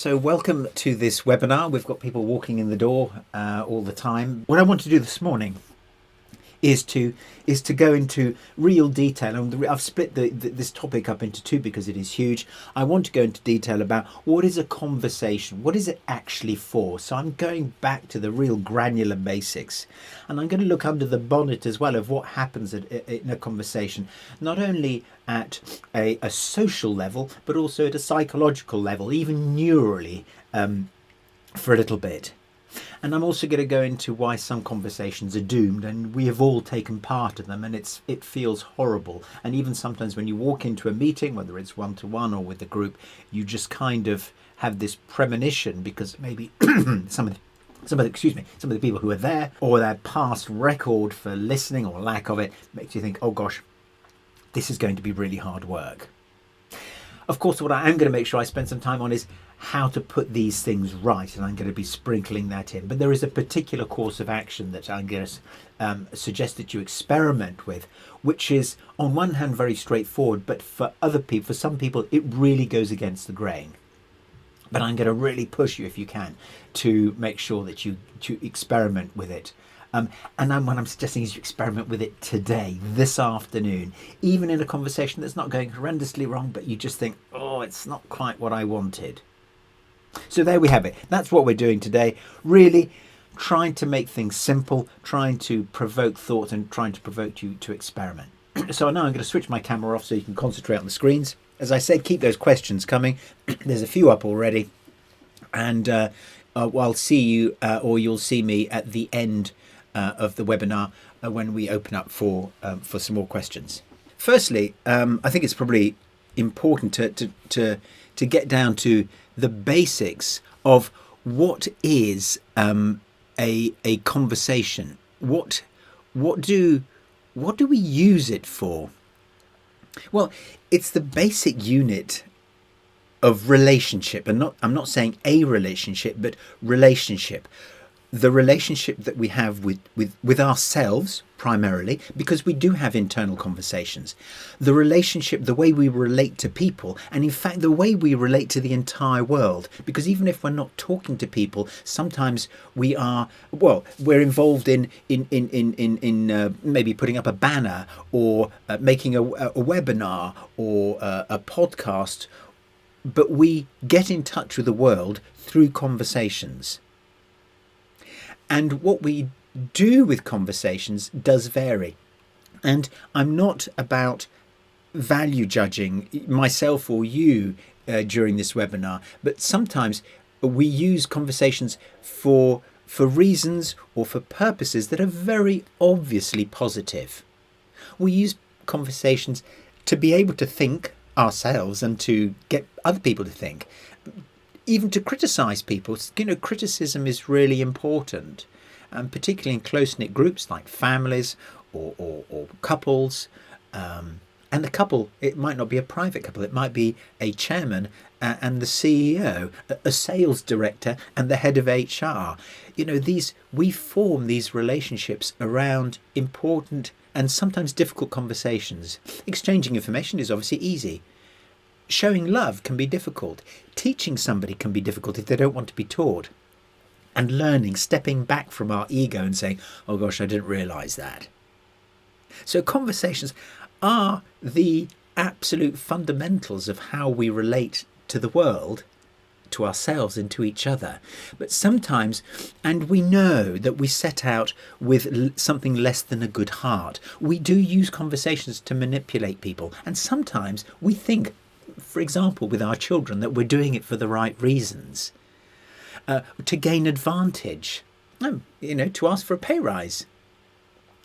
So welcome to this webinar. We've got people walking in the door all the time. What I want to do this morning is to go into real detail, and I've split this topic up into two because it is huge. I want to go into detail about what is a conversation, what is it actually for. So I'm going back to the real granular basics, and I'm going to look under the bonnet as well of what happens in a conversation, not only at a social level but also at a psychological level, even neurally, for a little bit. And I'm also going to go into why some conversations are doomed, and we have all taken part in them, and it feels horrible. And even sometimes when you walk into a meeting, whether it's one-to-one or with a group, you just kind of have this premonition because maybe some of the people who are there, or their past record for listening or lack of it, makes you think, oh gosh, this is going to be really hard work. Of course, what I am going to make sure I spend some time on is how to put these things right, and I'm going to be sprinkling that in. But there is a particular course of action that I'm going to suggest that you experiment with, which is on one hand very straightforward, but for some people, it really goes against the grain. But I'm going to really push you, if you can, to make sure that you experiment with it. What I'm suggesting is you experiment with it today, this afternoon, even in a conversation that's not going horrendously wrong, but you just think, oh, it's not quite what I wanted. So there we have it. That's what we're doing today. Really trying to make things simple, trying to provoke thought and trying to provoke you to experiment. So now I'm going to switch my camera off so you can concentrate on the screens. As I said, keep those questions coming. There's a few up already. And I'll see you, or you'll see me at the end of the webinar when we open up for some more questions. Firstly, I think it's probably important to get down to the basics of what is a conversation. What do we use it for? Well, it's the basic unit of relationship, and I'm not saying a relationship, but relationship. The relationship that we have with ourselves primarily, because we do have internal conversations. The relationship, the way we relate to people, and in fact the way we relate to the entire world. Because even if we're not talking to people, sometimes we're involved in maybe putting up a banner, or making a webinar, or a podcast. But we get in touch with the world through conversations. And what we do with conversations does vary. And I'm not about value judging myself or you during this webinar, but sometimes we use conversations for reasons or for purposes that are very obviously positive. We use conversations to be able to think ourselves and to get other people to think. Even to criticize people. Criticism is really important, and particularly in close-knit groups like families or couples. And the couple, it might not be a private couple, it might be a chairman and the CEO, a sales director and the head of HR. We form these relationships around important and sometimes difficult conversations. Exchanging information is obviously easy. Showing love can be difficult. Teaching somebody can be difficult if they don't want to be taught. And learning, stepping back from our ego and saying, oh gosh, I didn't realise that. So conversations are the absolute fundamentals of how we relate to the world, to ourselves and to each other. But sometimes, and we know that we set out with something less than a good heart, we do use conversations to manipulate people. And sometimes we think, for example, with our children, that we're doing it for the right reasons, to gain advantage, to ask for a pay rise.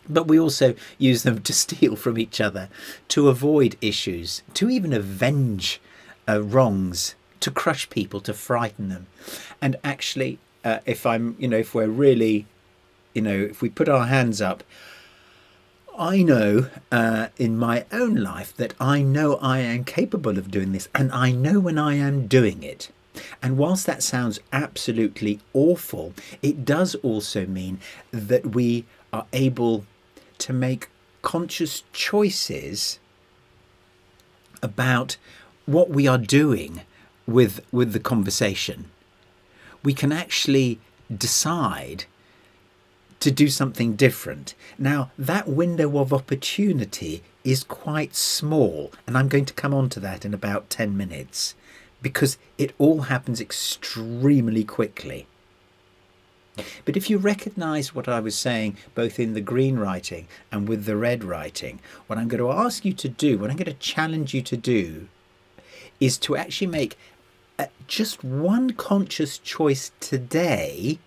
But we also use them to steal from each other, to avoid issues, to even avenge wrongs, to crush people, to frighten them. And actually, if we're really, if we put our hands up, I know in my own life that I know I am capable of doing this, and I know when I am doing it. And whilst that sounds absolutely awful, it does also mean that we are able to make conscious choices about what we are doing with the conversation, we can actually decide to do something different. Now, that window of opportunity is quite small, and I'm going to come on to that in about 10 minutes, because it all happens extremely quickly. But if you recognise what I was saying, both in the green writing and with the red writing, what I'm going to ask you to do, what I'm going to challenge you to do, is to actually make just one conscious choice today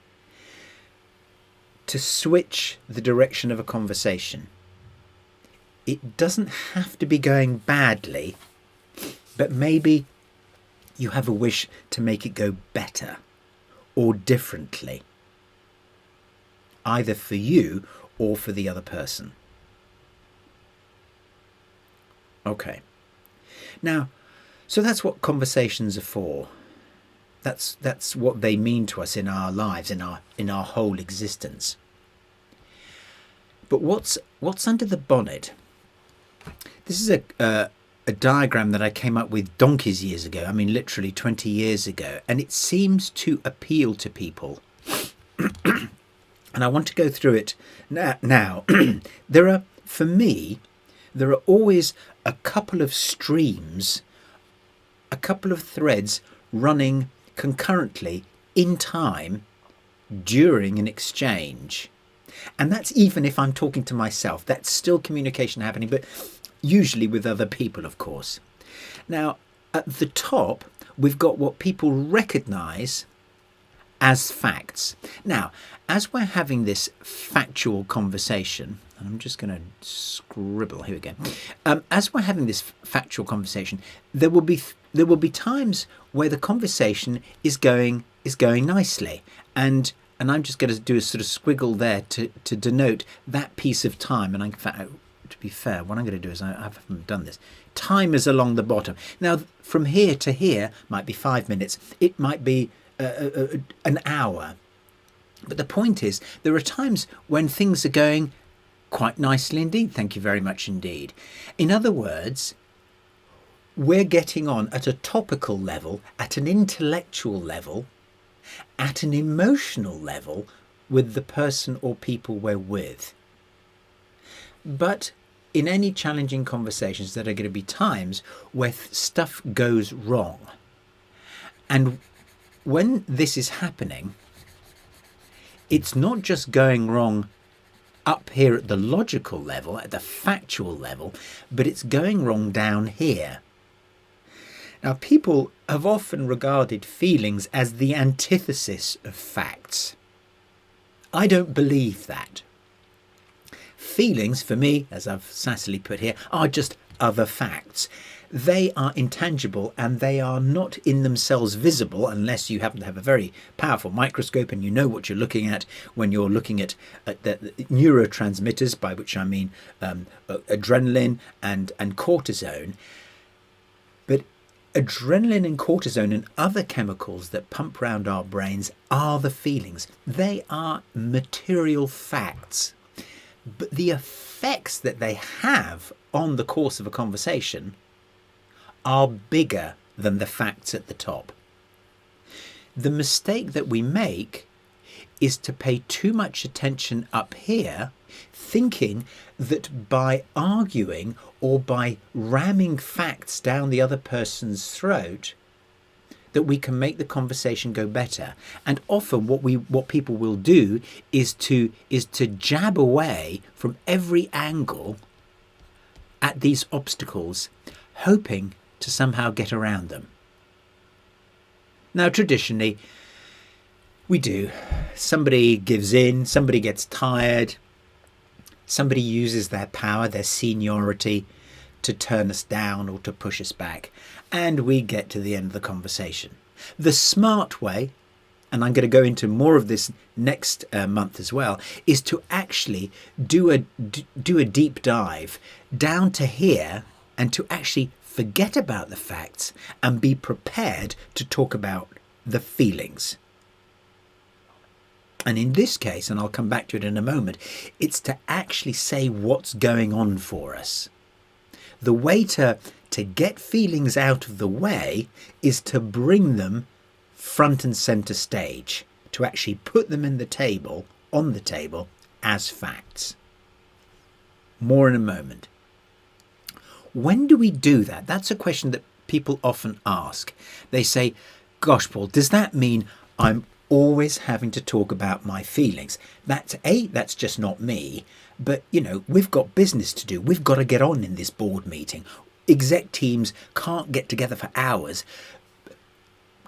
to switch the direction of a conversation. It doesn't have to be going badly, but maybe you have a wish to make it go better or differently, either for you or for the other person. Okay. Now, so that's what conversations are for. That's what they mean to us in our lives, in our whole existence. But what's under the bonnet? This is a diagram that I came up with donkeys years ago. I mean, literally 20 years ago, and it seems to appeal to people. And I want to go through it now. For me, there are always a couple of streams, a couple of threads running concurrently in time during an exchange. And that's even if I'm talking to myself. That's still communication happening, but usually with other people, of course. Now, at the top, we've got what people recognise as facts. Now, as we're having this factual conversation, and I'm just going to scribble, here we go. As we're having this factual conversation, there will be times where the conversation is going nicely, and I'm just going to do a sort of squiggle there to denote that piece of time. And in fact, to be fair, what I'm going to do is I haven't done this. Time is along the bottom. Now, from here to here might be 5 minutes. It might be an hour. But the point is, there are times when things are going quite nicely indeed. Thank you very much indeed. In other words, we're getting on at a topical level, at an intellectual level, at an emotional level with the person or people we're with. But in any challenging conversations, there are going to be times where stuff goes wrong. And when this is happening, it's not just going wrong up here at the logical level, at the factual level, but it's going wrong down here. Now, people have often regarded feelings as the antithesis of facts. I don't believe that. Feelings, for me, as I've sassily put here, are just other facts. They are intangible and they are not in themselves visible unless you happen to have a very powerful microscope and you know what you're looking at when you're looking at the neurotransmitters, by which I mean adrenaline and cortisone. But adrenaline and cortisone and other chemicals that pump round our brains are the feelings. They are material facts. But the effects that they have on the course of a conversation are bigger than the facts at the top. The mistake that we make is to pay too much attention up here, thinking that by arguing or by ramming facts down the other person's throat, that we can make the conversation go better. And often what people will do is to jab away from every angle at these obstacles, hoping to somehow get around them. Now, traditionally, we do. Somebody gives in, somebody gets tired, somebody uses their power, their seniority, to turn us down or to push us back, and we get to the end of the conversation. The smart way, and I'm going to go into more of this next month as well, is to actually do a deep dive down to here and to actually forget about the facts and be prepared to talk about the feelings. And in this case, and I'll come back to it in a moment, it's to actually say what's going on for us. The way to To get feelings out of the way is to bring them front and centre stage, to actually put them on the table as facts. More in a moment. When do we do that? That's a question that people often ask. They say, gosh, Paul, does that mean I'm always having to talk about my feelings? That's just not me. But, we've got business to do. We've got to get on in this board meeting. Exec teams can't get together for hours,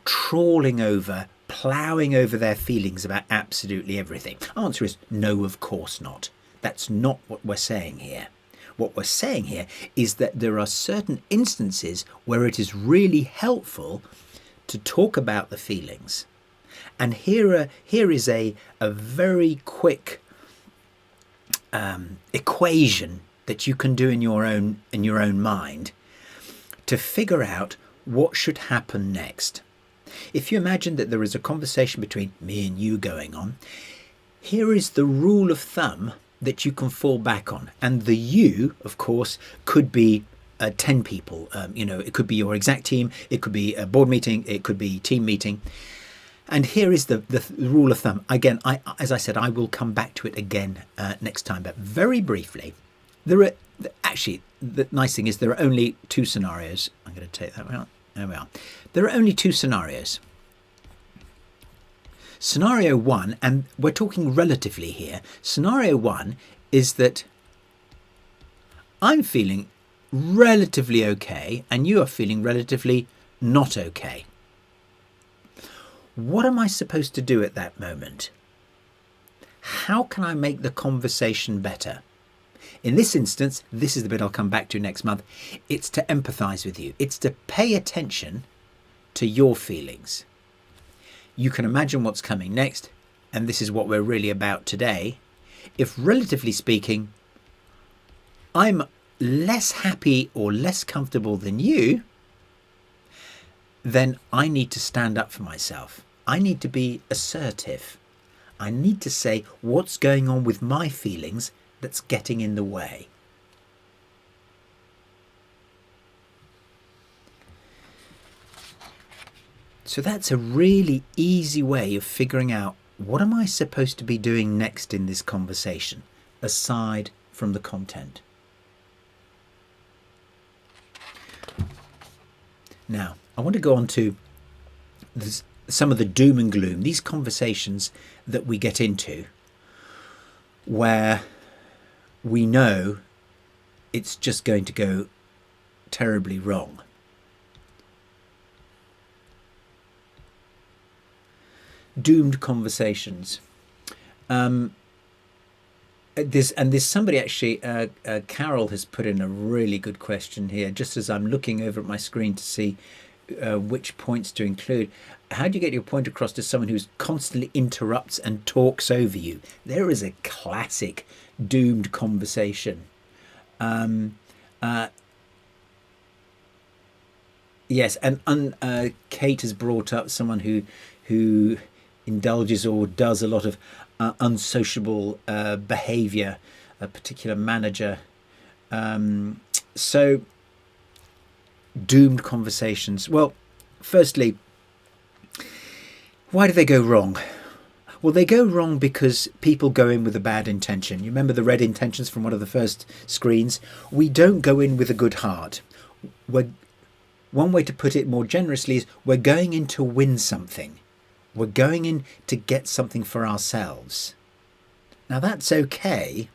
ploughing over their feelings about absolutely everything. Answer is no, of course not. That's not what we're saying here. What we're saying here is that there are certain instances where it is really helpful to talk about the feelings. And here is a very quick equation that you can do in your own mind to figure out what should happen next. If you imagine that there is a conversation between me and you going on, here is the rule of thumb that you can fall back on. And the you, of course, could be 10 people. It could be your exec team, it could be a board meeting, it could be team meeting. And here is the rule of thumb. Again, as I said, I will come back to it again next time. But very briefly, the nice thing is there are only two scenarios. I'm going to take that one out. There we are. There are only two scenarios. Scenario one, and we're talking relatively here. Scenario one is that I'm feeling relatively okay and you are feeling relatively not okay. What am I supposed to do at that moment? How can I make the conversation better? In this instance, this is the bit I'll come back to next month. It's to empathise with you. It's to pay attention to your feelings. You can imagine what's coming next, and this is what we're really about today. If, relatively speaking, I'm less happy or less comfortable than you, then I need to stand up for myself. I need to be assertive. I need to say what's going on with my feelings that's getting in the way. So that's a really easy way of figuring out what am I supposed to be doing next in this conversation, aside from the content. Now, I want to go on to some of the doom and gloom, these conversations that we get into where we know it's just going to go terribly wrong. Doomed conversations. There's somebody actually, Carol has put in a really good question here, just as I'm looking over at my screen to see which points to include. How do you get your point across to someone who constantly interrupts and talks over you? There is a classic doomed conversation. Yes, and Kate has brought up someone who indulges or does a lot of unsociable behaviour, a particular manager. So, doomed conversations. Well, firstly, why do they go wrong? Well, they go wrong because people go in with a bad intention. You remember the red intentions from one of the first screens? We don't go in with a good heart. One way to put it more generously is we're going in to win something. We're going in to get something for ourselves. Now that's okay,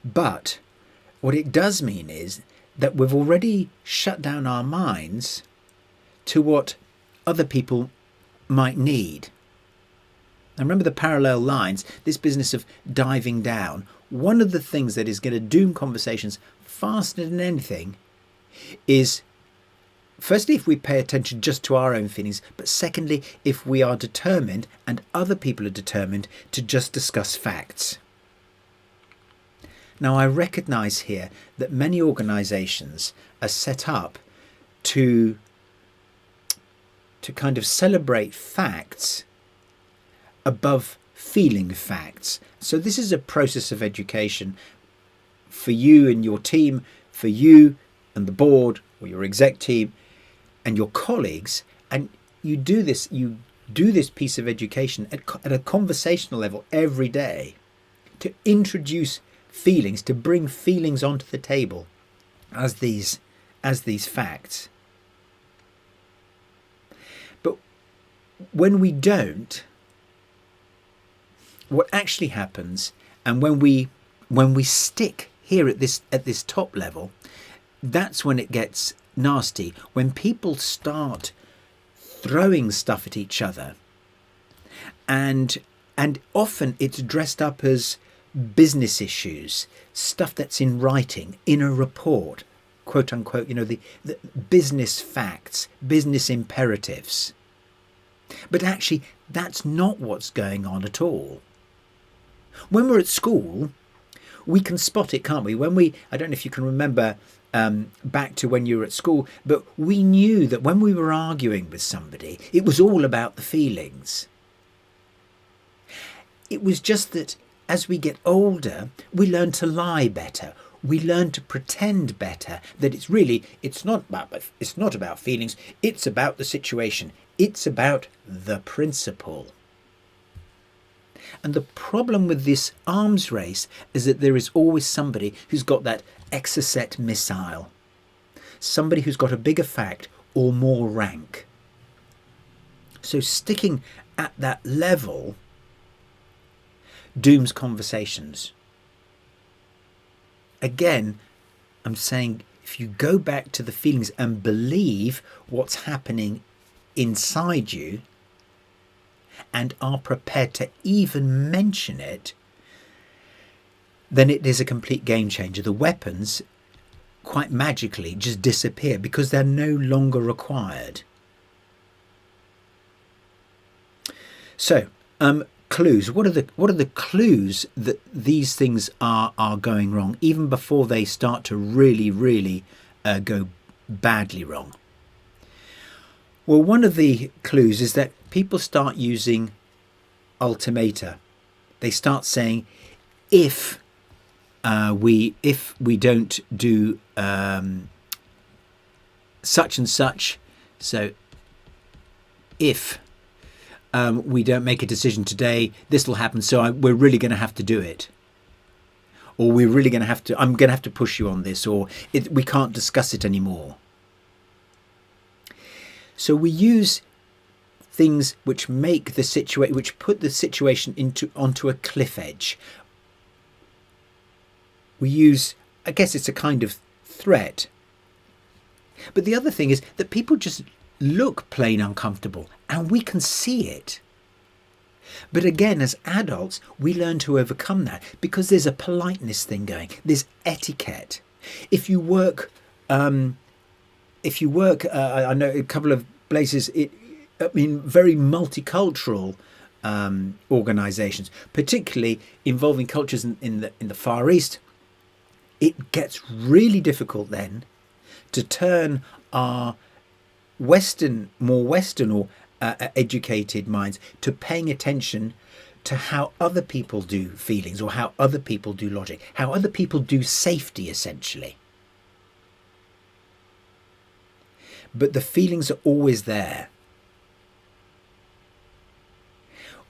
but what it does mean is that we've already shut down our minds to what other people might need. Now remember the parallel lines, this business of diving down. One of the things that is going to doom conversations faster than anything is, firstly, if we pay attention just to our own feelings, but secondly, if we are determined and other people are determined to just discuss facts. Now, I recognise here that many organisations are set up to kind of celebrate facts above feeling facts. So this is a process of education for you and your team, for you and the board, or your exec team and your colleagues, and you do this piece of education at a conversational level every day to introduce feelings, to bring feelings onto the table as these facts. But when we don't, what actually happens, and when we stick here at this top level, that's when it gets nasty. When people start throwing stuff at each other, and often it's dressed up as business issues, stuff that's in writing, in a report, quote unquote, the business facts, business imperatives. But actually, that's not what's going on at all. When we're at school, we can spot it, can't we? I don't know if you can remember back to when you were at school, but we knew that when we were arguing with somebody, it was all about the feelings. It was just that as we get older, we learn to lie better. We learn to pretend better, that it's not about feelings, it's about the situation. It's about the principle. And the problem with this arms race is that there is always somebody who's got that exocet missile, somebody who's got a bigger fact or more rank. So sticking at that level dooms conversations. Again, I'm saying if you go back to the feelings and believe what's happening inside you and are prepared to even mention it, then it is a complete game changer. The weapons quite magically just disappear because they're no longer required. So, clues. What are the clues that these things are going wrong, even before they start to really go badly wrong? Well, one of the clues is that people start using ultimata. They start saying, if we don't do such and such, so if we don't make a decision today, this will happen, so we're really going to have to do it. Or I'm going to have to push you on this, or we can't discuss it anymore. So we use things which make the situation, which put the situation onto a cliff edge. We use, I guess it's a kind of threat. But the other thing is that people just look plain uncomfortable, and we can see it. But again, as adults, we learn to overcome that because there's a politeness thing going. There's etiquette. If you work, I know a couple of places, very multicultural organisations, particularly involving cultures in the Far East, it gets really difficult then to turn our more Western or educated minds to paying attention to how other people do feelings, or how other people do logic, how other people do safety, essentially. But the feelings are always there.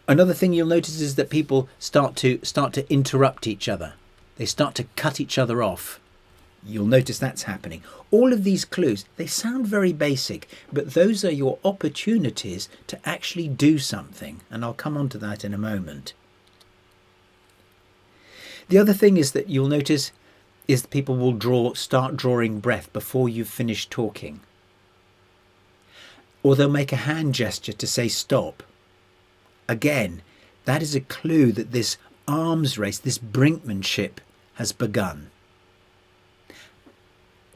Another thing you'll notice is that people start to interrupt each other. They start to cut each other off. You'll notice that's happening. All of these clues, they sound very basic, but those are your opportunities to actually do something. And I'll come on to that in a moment. The other thing is that you'll notice is that people will start drawing breath before you've finished talking. Or they'll make a hand gesture to say stop. Again, that is a clue that this arms race, this brinkmanship has begun.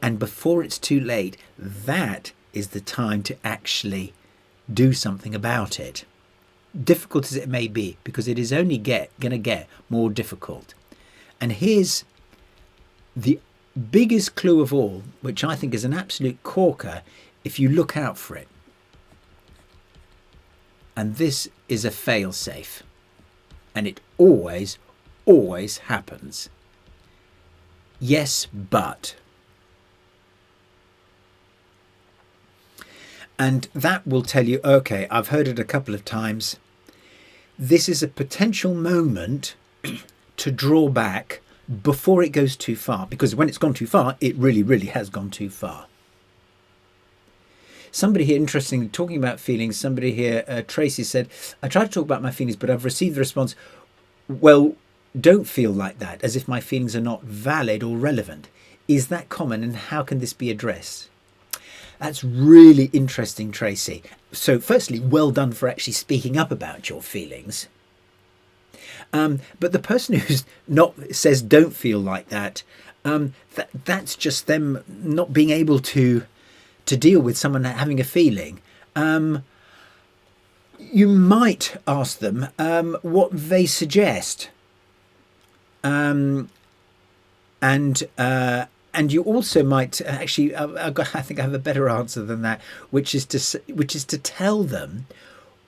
And before it's too late, that is the time to actually do something about it. Difficult as it may be, because it is only going to get more difficult. And here's the biggest clue of all, which I think is an absolute corker if you look out for it. And this is a fail-safe. And it always happens. Yes, but. And that will tell you, okay, I've heard it a couple of times. This is a potential moment to draw back before it goes too far, because when it's gone too far, it really, really has gone too far. Somebody here, interestingly, talking about feelings, somebody here, Tracy said, I try to talk about my feelings, but I've received the response, well, don't feel like that, as if my feelings are not valid or relevant. Is that common, and how can this be addressed? That's really interesting, Tracy. So firstly, well done for actually speaking up about your feelings. But the person who's not says don't feel like that, that's just them not being able to deal with someone having a feeling. You might ask them what they suggest, and you also might actually. I think I have a better answer than that, which is to tell them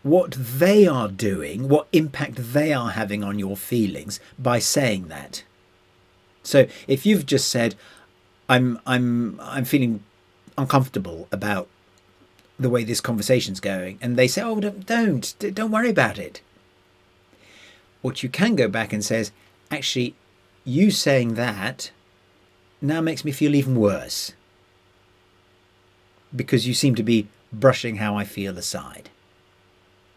what they are doing, what impact they are having on your feelings by saying that. So if you've just said, "I'm feeling uncomfortable about the way this conversation's going," and they say, "Oh, don't worry about it." What you can go back and says, "Actually, you saying that now makes me feel even worse, because you seem to be brushing how I feel aside."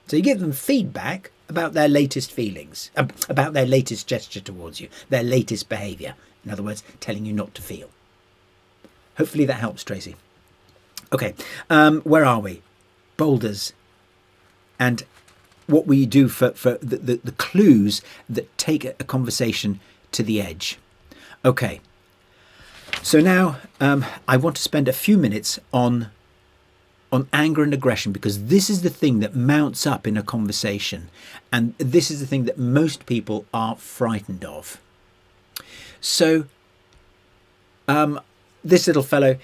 So you give them feedback about their latest feelings, about their latest gesture towards you, their latest behaviour. In other words, telling you not to feel. Hopefully that helps, Tracy. Okay, where are we? Boulders. And what we do for the clues that take a conversation to the edge. Okay, so now I want to spend a few minutes on anger and aggression, because this is the thing that mounts up in a conversation, and this is the thing that most people are frightened of. So this little fellow,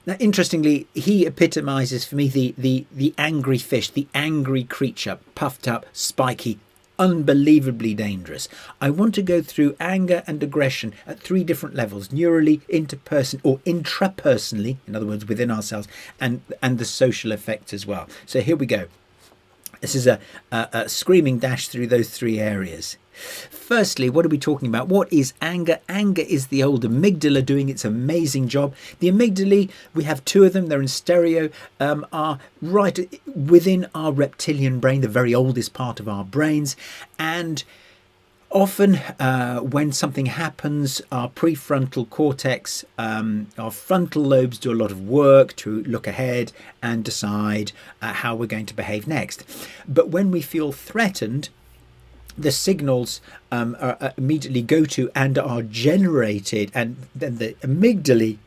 now interestingly, he epitomizes for me the angry fish, the angry creature, puffed up, spiky, unbelievably dangerous. I want to go through anger and aggression at 3 different levels: neurally, interpersonally, or intrapersonally, in other words, within ourselves, and the social effects as well. So here we go. This is a screaming dash through those 3 areas. Firstly, what are we talking about? What is anger? Anger is the old amygdala doing its amazing job. The amygdalae, we have 2 of them, they're in stereo, are right within our reptilian brain, the very oldest part of our brains. And often when something happens, our prefrontal cortex, our frontal lobes do a lot of work to look ahead and decide how we're going to behave next. But when we feel threatened, the signals immediately go to and are generated, and then the amygdalae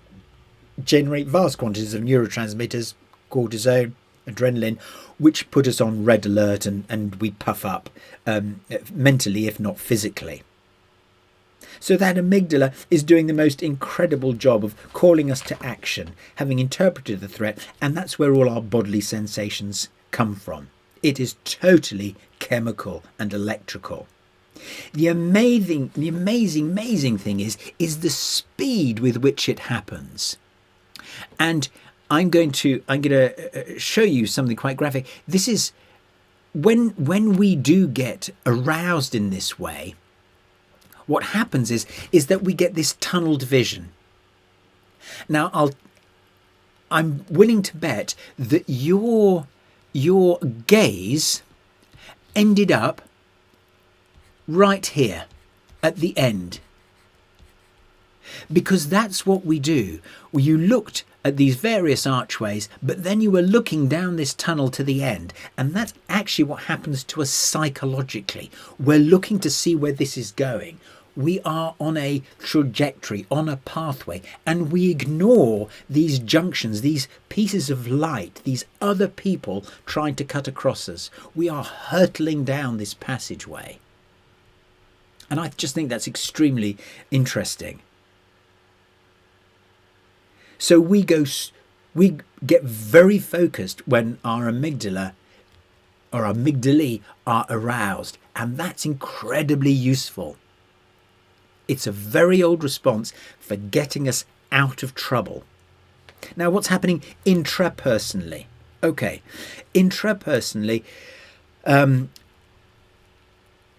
generate vast quantities of neurotransmitters, cortisol, adrenaline, which put us on red alert, and we puff up mentally, if not physically. So that amygdala is doing the most incredible job of calling us to action, having interpreted the threat, and that's where all our bodily sensations come from. It is totally chemical and electrical. The amazing thing is the speed with which it happens. And I'm going to show you something quite graphic. This is when we do get aroused in this way, what happens is that we get this tunneled vision. Now I'm willing to bet that your gaze ended up right here at the end, because that's what we do. You looked at these various archways, but then you were looking down this tunnel to the end, and that's actually what happens to us psychologically. We're looking to see where this is going. We are on a trajectory, on a pathway, and we ignore these junctions, these pieces of light, these other people trying to cut across us. We are hurtling down this passageway. And I just think that's extremely interesting. So we get very focused when our amygdala or our amygdalae are aroused, and that's incredibly useful. It's a very old response for getting us out of trouble. Now, what's happening intrapersonally? Okay, intrapersonally, and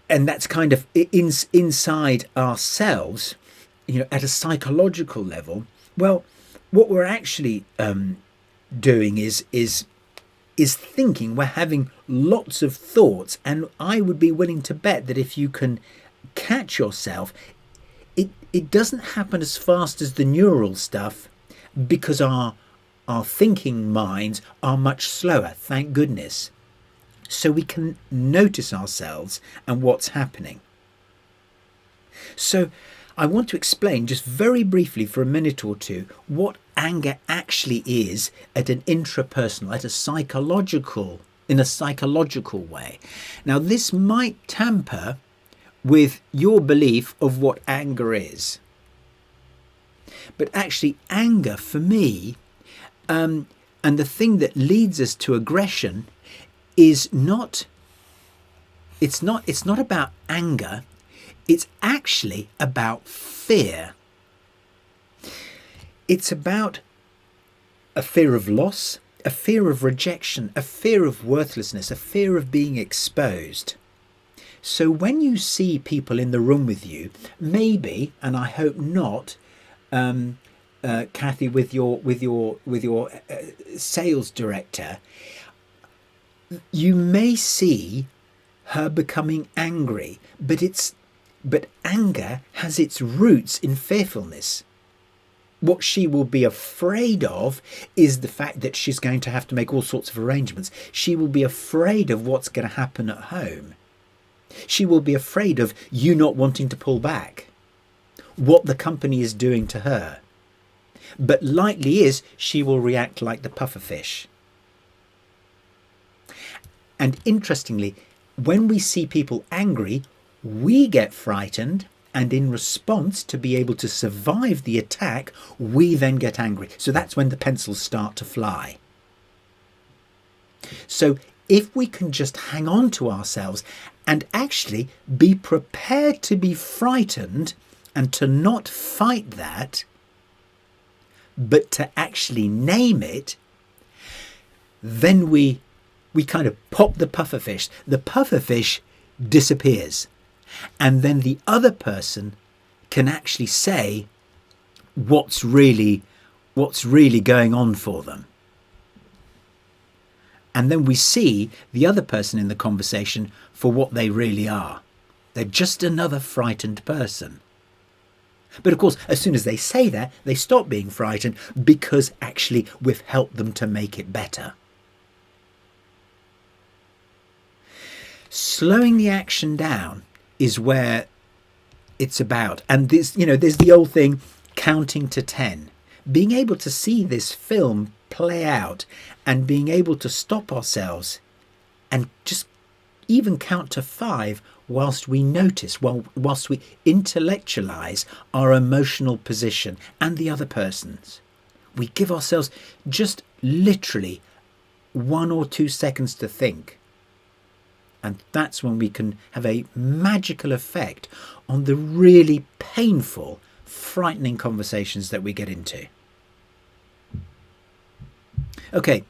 that's kind of inside ourselves, at a psychological level. Well, what we're actually doing is thinking. We're having lots of thoughts, and I would be willing to bet that if you can catch yourself, it doesn't happen as fast as the neural stuff, because our thinking minds are much slower, thank goodness. So we can notice ourselves and what's happening. So I want to explain just very briefly for a minute or two what anger actually is at an intrapersonal, in a psychological way. Now, this might tamper with your belief of what anger is. But actually, anger for me, and the thing that leads us to aggression, is not about anger. It's actually about fear. It's about a fear of loss, a fear of rejection, a fear of worthlessness, a fear of being exposed. So when you see people in the room with you, maybe, and I hope not, Kathy, with your sales director, you may see her becoming angry, but anger has its roots in fearfulness. What she will be afraid of is the fact that she's going to have to make all sorts of arrangements. She will be afraid of what's going to happen at home. She will be afraid of you not wanting to pull back, what the company is doing to her. But likely is she will react like the pufferfish. And interestingly, when we see people angry, we get frightened, and in response, to be able to survive the attack, we then get angry. So that's when the pencils start to fly. So if we can just hang on to ourselves and actually be prepared to be frightened and to not fight that, but to actually name it, then we kind of pop the pufferfish. The pufferfish disappears. And then the other person can actually say what's really going on for them. And then we see the other person in the conversation for what they really are. They're just another frightened person. But of course, as soon as they say that, they stop being frightened, because actually we've helped them to make it better. Slowing the action down is where it's about. And this, there's the old thing, counting to 10. Being able to see this film play out and being able to stop ourselves and just even count to 5 whilst we notice, whilst we intellectualize our emotional position and the other person's. We give ourselves just literally 1 or 2 seconds to think. And that's when we can have a magical effect on the really painful, frightening conversations that we get into. Okay,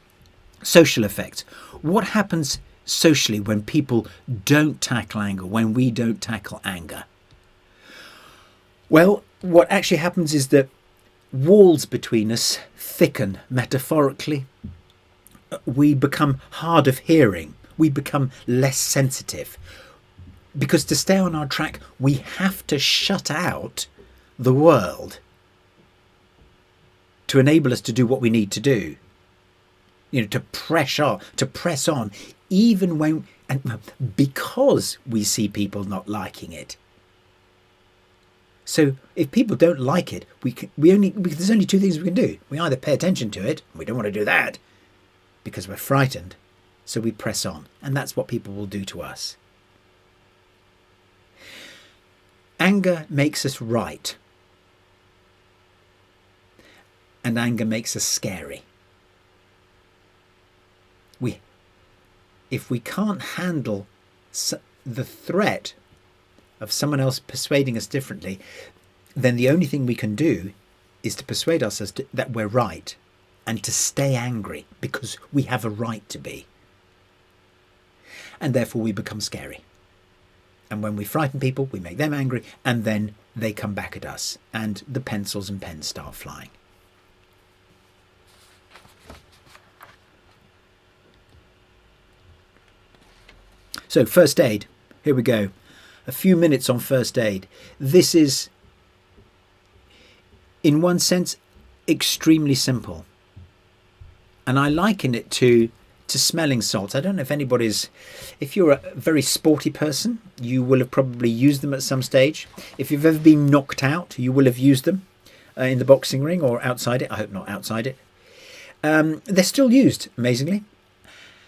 social effects. What happens socially when people don't tackle anger, when we don't tackle anger? Well, what actually happens is that walls between us thicken, metaphorically. We become hard of hearing. We become less sensitive. Because to stay on our track, we have to shut out the world to enable us to do what we need to do. To press on, even when, and because we see people not liking it. So if people don't like it, there's only 2 things we can do. We either pay attention to it, and we don't want to do that because we're frightened, so we press on, and that's what people will do to us. Anger makes us right, and anger makes us scary. If we can't handle the threat of someone else persuading us differently, then the only thing we can do is to persuade ourselves that we're right. and to stay angry because we have a right to be. And therefore we become scary. And when we frighten people, we make them angry, and then they come back at us, and the pencils and pens start flying. So first aid, here we go. A few minutes on first aid. This is, in one sense, extremely simple. And I liken it to smelling salts. I don't know if you're a very sporty person, you will have probably used them at some stage. If you've ever been knocked out, you will have used them in the boxing ring or outside it. I hope not outside it. They're still used, amazingly.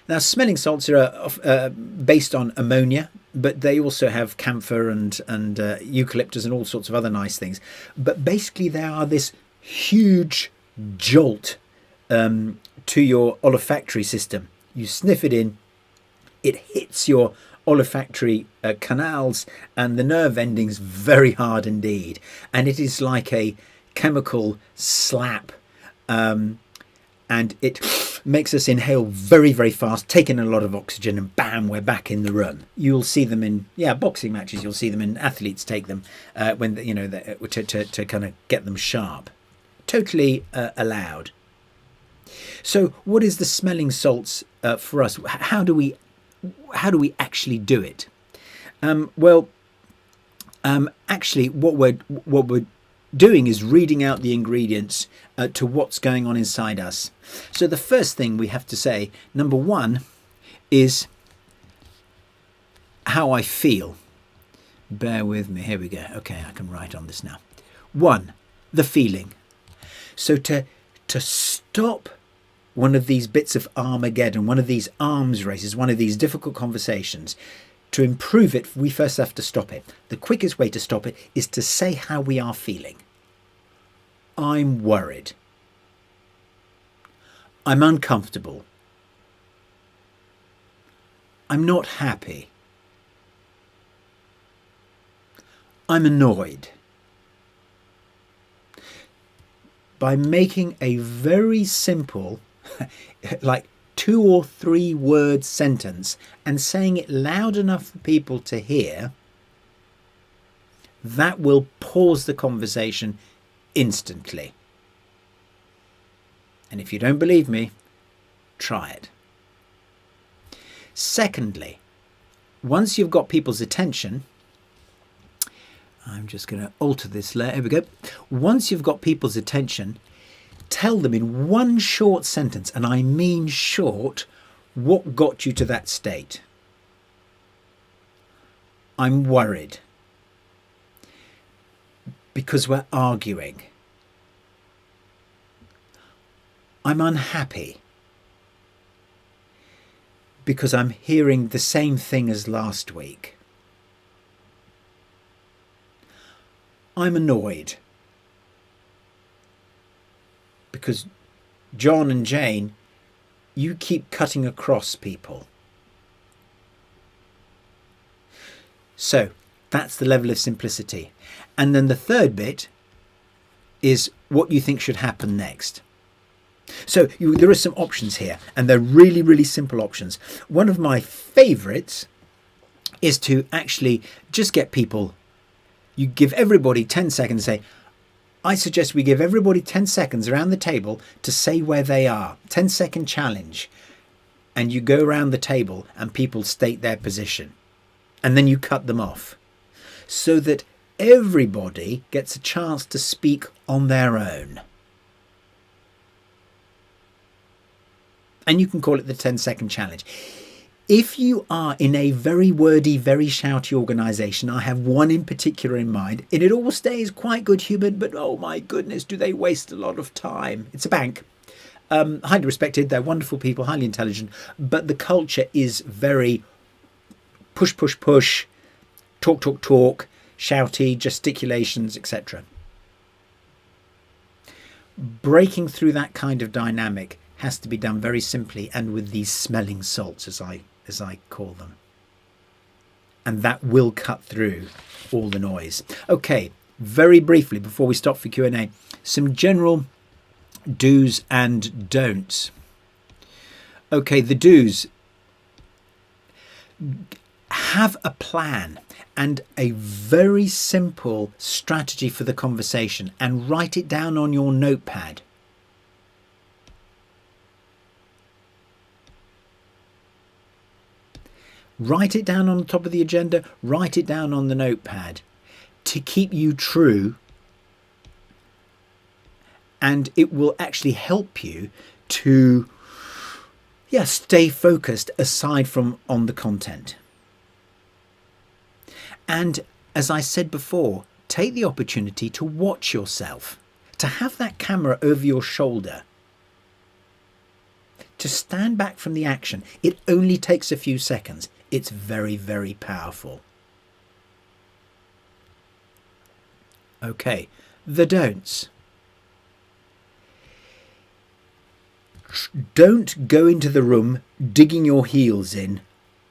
Now, smelling salts are based on ammonia, but they also have camphor and eucalyptus and all sorts of other nice things. But basically, they are this huge jolt to your olfactory system. You sniff it in, it hits your olfactory canals and the nerve endings very hard indeed. And it is like a chemical slap. And it makes us inhale very, very fast, take in a lot of oxygen, and bam, we're back in the run. You'll see them in boxing matches. You'll see them in athletes take them when to kind of get them sharp. Totally allowed. So, what is the smelling salts for us? How do we actually do it? Actually, what we're doing is reading out the ingredients to what's going on inside us. So the first thing we have to say, number one, is how I feel. Bear with me. Here we go. Okay, I can write on this now. One, the feeling. So to stop one of these bits of Armageddon, one of these arms races, one of these difficult conversations, to improve it, we first have to stop it. The quickest way to stop it is to say how we are feeling. I'm worried. I'm uncomfortable. I'm not happy. I'm annoyed. By making a very simple, like 2 or 3 word sentence and saying it loud enough for people to hear, that will pause the conversation instantly. And if you don't believe me, try it. Secondly, once you've got people's attention, I'm just going to alter this layer. Here we go. Once you've got people's attention, tell them in one short sentence, and I mean short, what got you to that state. I'm worried because we're arguing. I'm unhappy because I'm hearing the same thing as last week. I'm annoyed because John and Jane, you keep cutting across people. So that's the level of simplicity. And then the third bit is what you think should happen next. So there are some options here, and they're really, really simple options. One of my favourites is to actually just get people, you give everybody 10 seconds, say, I suggest we give everybody 10 seconds around the table to say where they are. 10-second challenge. And you go around the table and people state their position. And then you cut them off. So that everybody gets a chance to speak on their own. And you can call it the 10-second challenge. If you are in a very wordy, very shouty organisation, I have one in particular in mind, and it all stays quite good-humoured, but oh my goodness, do they waste a lot of time. It's a bank. Highly respected, they're wonderful people, highly intelligent, but the culture is very push, push, push, talk, talk, talk, shouty, gesticulations, etc. Breaking through that kind of dynamic has to be done very simply and with these smelling salts, as I call them. And that will cut through all the noise. Okay, very briefly, before we stop for Q&A, some general Do's and don'ts. Okay, the do's. Have a plan and a very simple strategy for the conversation and write it down on your notepad. Write it down on the top of the agenda, write it down on the notepad to keep you true, and it will actually help you to stay focused aside from on the content. And as I said before, take the opportunity to watch yourself, to have that camera over your shoulder, to stand back from the action. It only takes a few seconds. It's very, very powerful. Okay, the don'ts. Don't go into the room digging your heels in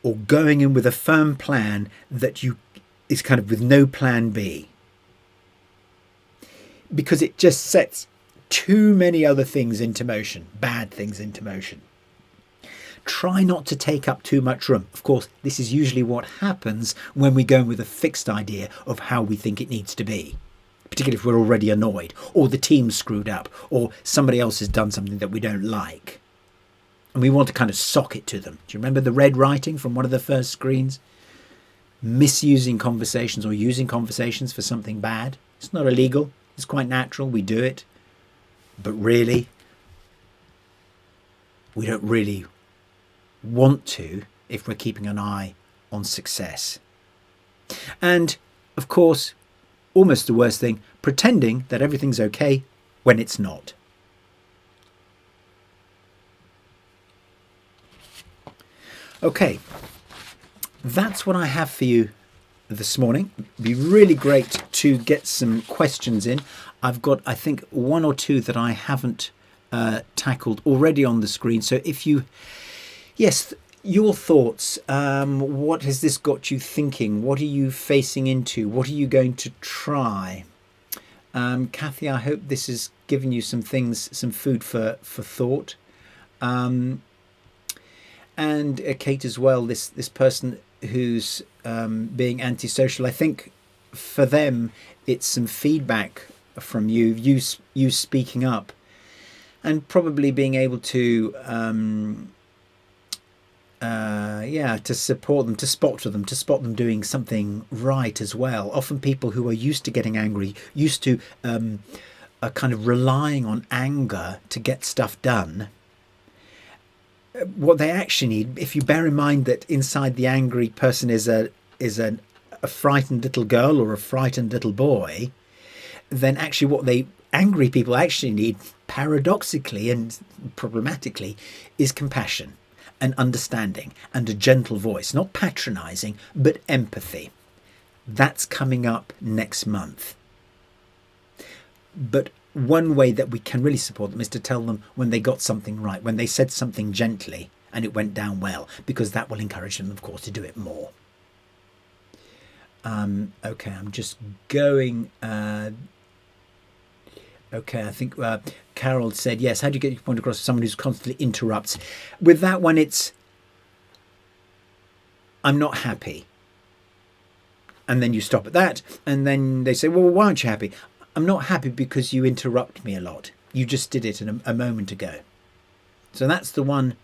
or going in with a firm plan that is kind of with no plan B, because it just sets too many other things into motion, bad things into motion. Try not to take up too much room. Of course, this is usually what happens when we go in with a fixed idea of how we think it needs to be, particularly if we're already annoyed, or the team's screwed up, or somebody else has done something that we don't like, and we want to kind of sock it to them. Do you remember the red writing from one of the first screens? Misusing conversations or using conversations for something bad. It's not illegal. It's quite natural. We do it. But really, we don't really want to if we're keeping an eye on success. And, of course, almost the worst thing, pretending that everything's okay when it's not. Okay. That's what I have for you this morning. It'd be really great to get some questions in. I've got, I think, one or two that I haven't tackled already on the screen. So if you, your thoughts, what has this got you thinking? What are you facing into? What are you going to try? Kathy, I hope this has given you some things, some food for thought. And Kate as well, this person who's being antisocial. I think for them it's some feedback from you speaking up and probably being able to to support them, to spot them doing something right as well. Often people who are used to getting angry, used to are kind of relying on anger to get stuff done. What they actually need, if you bear in mind that inside the angry person is a frightened little girl or a frightened little boy, then actually what angry people actually need, paradoxically and problematically, is compassion and understanding and a gentle voice, not patronizing, but empathy. That's coming up next month. But one way that we can really support them is to tell them when they got something right, when they said something gently and it went down well, because that will encourage them, of course, to do it more. Okay, I'm just going. Okay, I think Carol said, yes, how do you get your point across to someone who's constantly interrupts? With that one, it's, I'm not happy. And then you stop at that, and then they say, well, why aren't you happy? I'm not happy because you interrupt me a lot. You just did it a moment ago. So that's the one.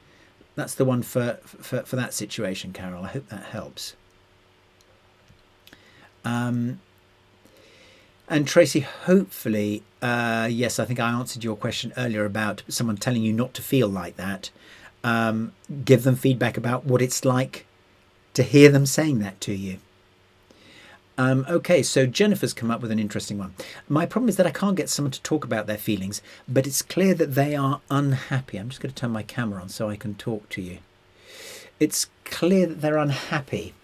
That's the one for that situation, Carol. I hope that helps. And Tracy, hopefully, yes, I think I answered your question earlier about someone telling you not to feel like that. Give them feedback about what it's like to hear them saying that to you. Okay, so Jennifer's come up with an interesting one. My problem is that I can't get someone to talk about their feelings, but it's clear that they are unhappy. I'm just going to turn my camera on so I can talk to you. It's clear that they're unhappy.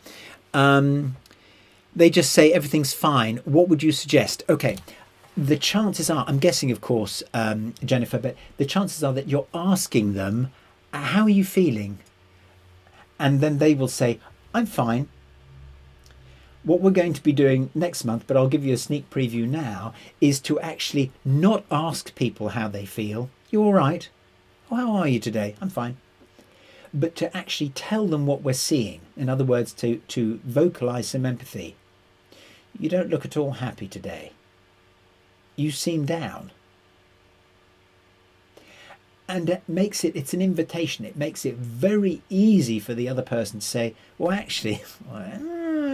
They just say everything's fine. What would you suggest? Okay, the chances are, I'm guessing, of course, Jennifer, but the chances are that you're asking them, how are you feeling? And then they will say, I'm fine. What we're going to be doing next month, but I'll give you a sneak preview now, is to actually not ask people how they feel, You all right? Oh, how are you today? I'm fine. But to actually tell them what we're seeing, in other words, to vocalize some empathy. You don't look at all happy today. You seem down. And it makes it's an invitation. It makes it very easy for the other person to say, well, actually,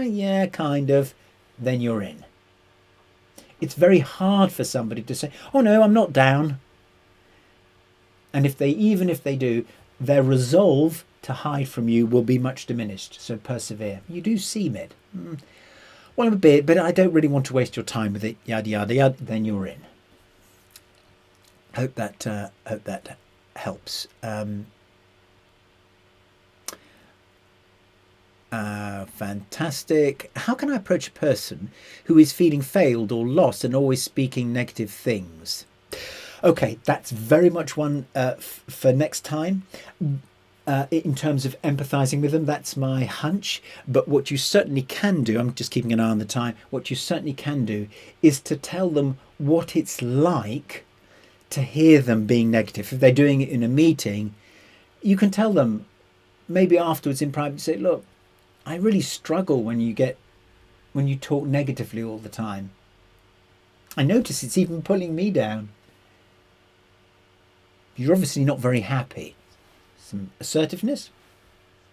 yeah, kind of, then you're in. It's very hard for somebody to say, oh no, I'm not down. And even if they do, their resolve to hide from you will be much diminished. So persevere. You do seem it. Well, I'm a bit, but I don't really want to waste your time with it. Yada yada yada. Then you're in. Hope that helps. Fantastic. How can I approach a person who is feeling failed or lost and always speaking negative things? Okay, that's very much one for next time. In terms of empathizing with them, that's my hunch. But what you certainly can do, I'm just keeping an eye on the time, what you certainly can do is to tell them what it's like to hear them being negative. If they're doing it in a meeting, you can tell them maybe afterwards in private, say, look, I really struggle when you talk negatively all the time. I notice it's even pulling me down. You're obviously not very happy. Some assertiveness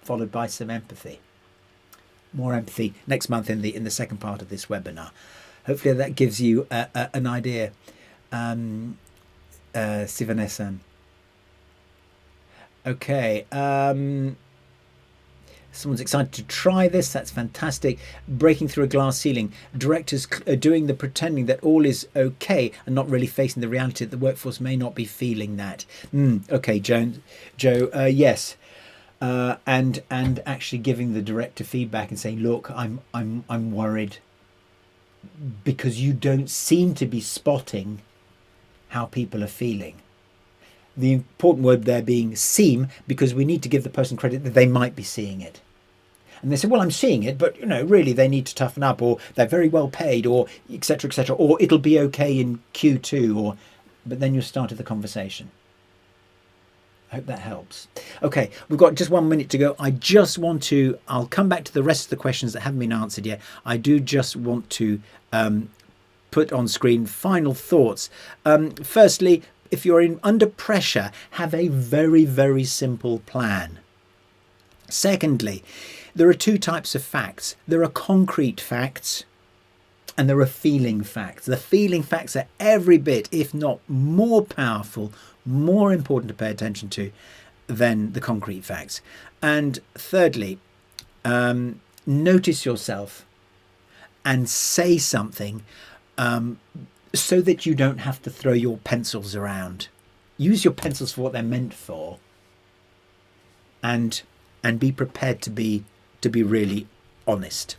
followed by some empathy. More empathy next month in the second part of this webinar. Hopefully that gives you an idea. Sivanesan. Okay. Someone's excited to try this. That's fantastic. Breaking through a glass ceiling. Directors are doing the pretending that all is okay and not really facing the reality that the workforce may not be feeling that. Okay, Joe. Yes. And actually giving the director feedback and saying, look, I'm worried because you don't seem to be spotting how people are feeling. The important word there being seem, because we need to give the person credit that they might be seeing it. And they say, well, I'm seeing it, but really they need to toughen up, or they're very well paid, or etc., or it'll be okay in Q2, but then you started the conversation. I hope that helps. Okay, we've got just 1 minute to go. I'll come back to the rest of the questions that haven't been answered yet. I do just want to put on screen final thoughts. Firstly, if you're under pressure, have a very, very simple plan. Secondly, there are two types of facts. There are concrete facts and there are feeling facts. The feeling facts are every bit, if not more powerful, more important to pay attention to than the concrete facts. And thirdly, notice yourself and say something so that you don't have to throw your pencils around. Use your pencils for what they're meant for, and be prepared to be really honest.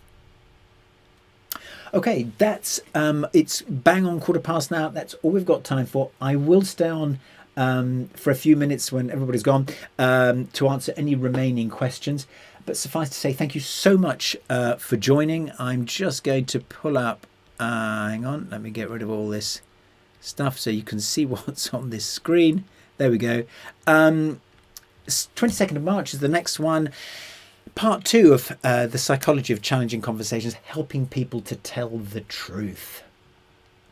Okay, that's it's bang on 1:15 now. That's all we've got time for. I will stay on for a few minutes when everybody's gone to answer any remaining questions. But suffice to say, thank you so much for joining. I'm just going to pull up. Hang on, let me get rid of all this stuff so you can see what's on this screen. There we go. 22nd of March is the next one. Part 2 of the psychology of challenging conversations, helping people to tell the truth.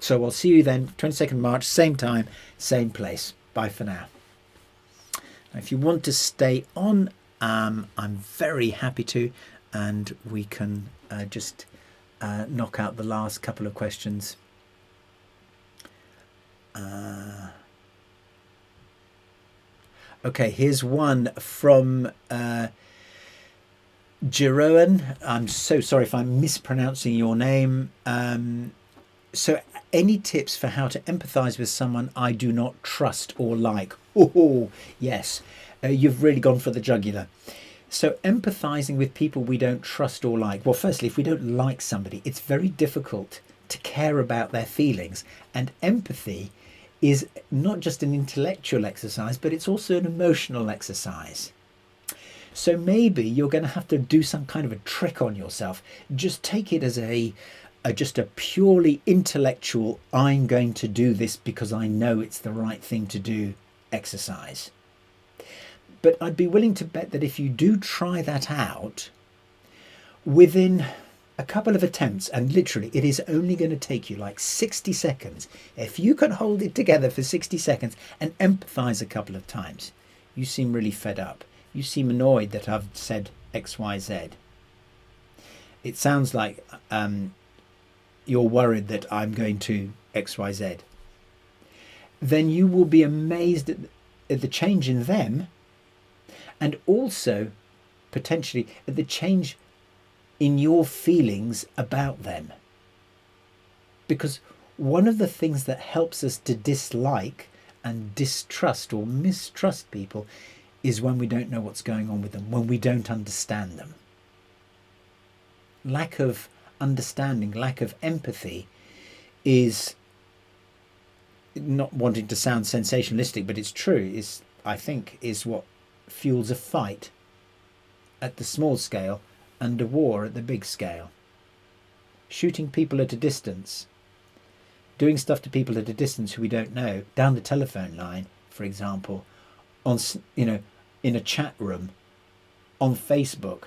So I'll see you then, 22nd March, same time, same place. Bye for now. Now, if you want to stay on, I'm very happy to, and we can just knock out the last couple of questions. Okay, here's one from Jeroen. I'm so sorry if I'm mispronouncing your name. So any tips for how to empathize with someone I do not trust or like? Oh, yes, you've really gone for the jugular. So empathizing with people we don't trust or like. Well, firstly, if we don't like somebody, it's very difficult to care about their feelings. And empathy is not just an intellectual exercise, but it's also an emotional exercise. So maybe you're going to have to do some kind of a trick on yourself. Just take it as just a purely intellectual, I'm going to do this because I know it's the right thing to do exercise. But I'd be willing to bet that if you do try that out, within a couple of attempts, and literally it is only going to take you like 60 seconds, if you can hold it together for 60 seconds and empathize a couple of times, you seem really fed up. You seem annoyed that I've said X, Y, Z. It sounds like you're worried that I'm going to X, Y, Z. Then you will be amazed at the change in them, and also potentially at the change in your feelings about them. Because one of the things that helps us to dislike and distrust or mistrust people is when we don't know what's going on with them, when we don't understand them. Lack of understanding, lack of empathy is, not wanting to sound sensationalistic, but it's true, I think is what fuels a fight at the small scale and a war at the big scale. Shooting people at a distance, doing stuff to people at a distance who we don't know, down the telephone line, for example, on, in a chat room, on Facebook,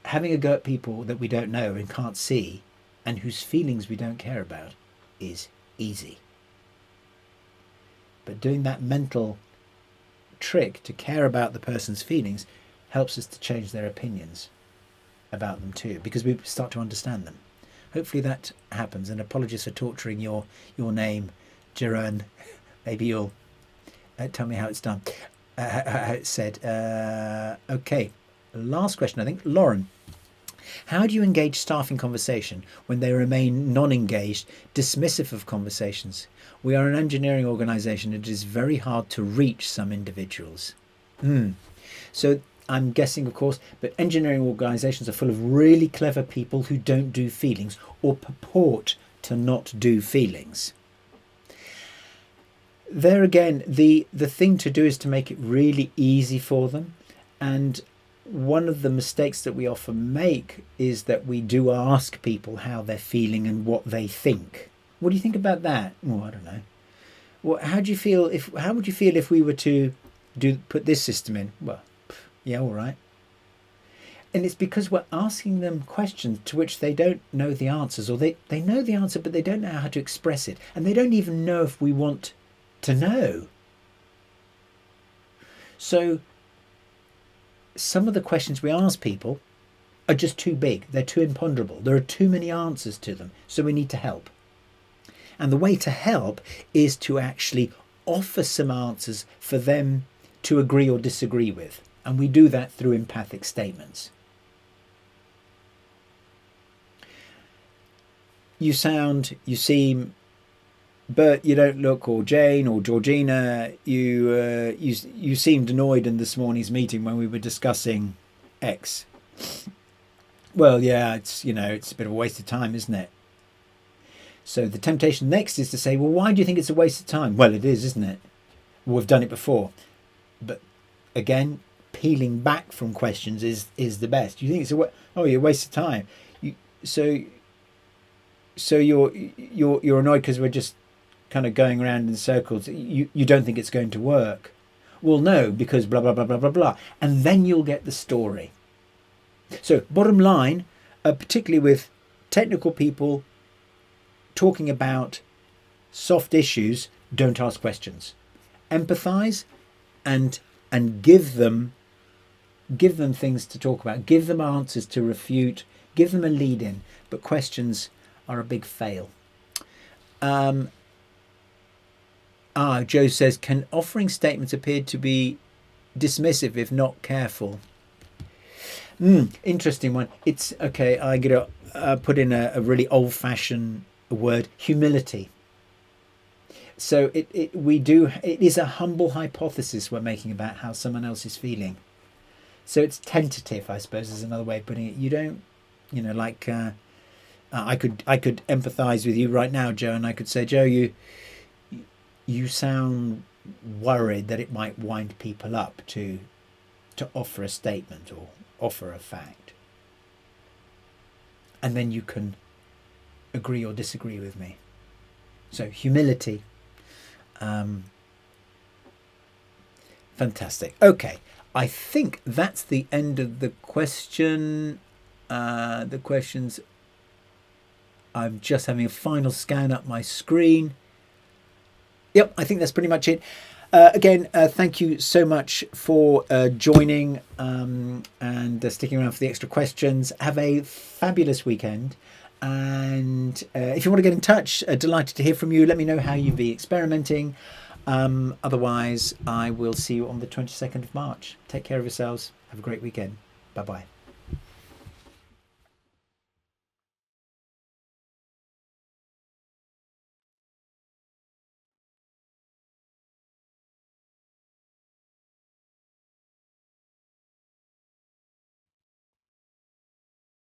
having a go at people that we don't know and can't see and whose feelings we don't care about is easy. But doing that mental trick to care about the person's feelings helps us to change their opinions about them too, because we start to understand them. Hopefully that happens, and apologies for torturing your name, Jeroen. Maybe you'll tell me how it's done, how it's said. Okay, last question, I think. Lauren, how do you engage staff in conversation when they remain non-engaged, dismissive of conversations? We are an engineering organisation. It is very hard to reach some individuals. So I'm guessing, of course, but engineering organisations are full of really clever people who don't do feelings or purport to not do feelings. There again, the thing to do is to make it really easy for them. And one of the mistakes that we often make is that we do ask people how they're feeling and what they think. What do you think about that? Oh, I don't know. Well, how would you feel if we were to put this system in? Well, yeah, all right. And it's because we're asking them questions to which they don't know the answers, or they know the answer, but they don't know how to express it. And they don't even know if we want to know. So some of the questions we ask people are just too big. They're too imponderable. There are too many answers to them. So we need to help. And the way to help is to actually offer some answers for them to agree or disagree with. And we do that through empathic statements. You seem, Bert, you don't look, or Jane or Georgina, you seemed annoyed in this morning's meeting when we were discussing X. Well, yeah, it's a bit of a waste of time, isn't it? So the temptation next is to say, well, why do you think it's a waste of time? Well, it is, isn't it? Well, we've done it before. But again, peeling back from questions is the best. You think it's you're a waste of time. So you're annoyed because we're just kind of going around in circles. You don't think it's going to work. Well, no, because blah, blah, blah, blah, blah, blah. And then you'll get the story. So bottom line, particularly with technical people talking about soft issues, don't ask questions. Empathize and give them things to talk about. Give them answers to refute. Give them a lead in. But questions are a big fail. Joe says, can offering statements appear to be dismissive if not careful? Interesting one. It's okay. I got to put in a really old-fashioned word: humility. So it is a humble hypothesis we're making about how someone else is feeling. So it's tentative, I suppose, is another way of putting it. You don't, like I could empathise with you right now, Joe, and I could say, Joe, you sound worried that it might wind people up to offer a statement or offer a fact. And then you can agree or disagree with me. So humility. Fantastic. Okay, I think that's the end of the question. The questions. I'm just having a final scan up my screen. Yep, I think that's pretty much it. Again, thank you so much for joining and sticking around for the extra questions. Have a fabulous weekend. And if you want to get in touch, delighted to hear from you. Let me know how you've been experimenting. Otherwise, I will see you on the 22nd of March. Take care of yourselves. Have a great weekend. Bye-bye.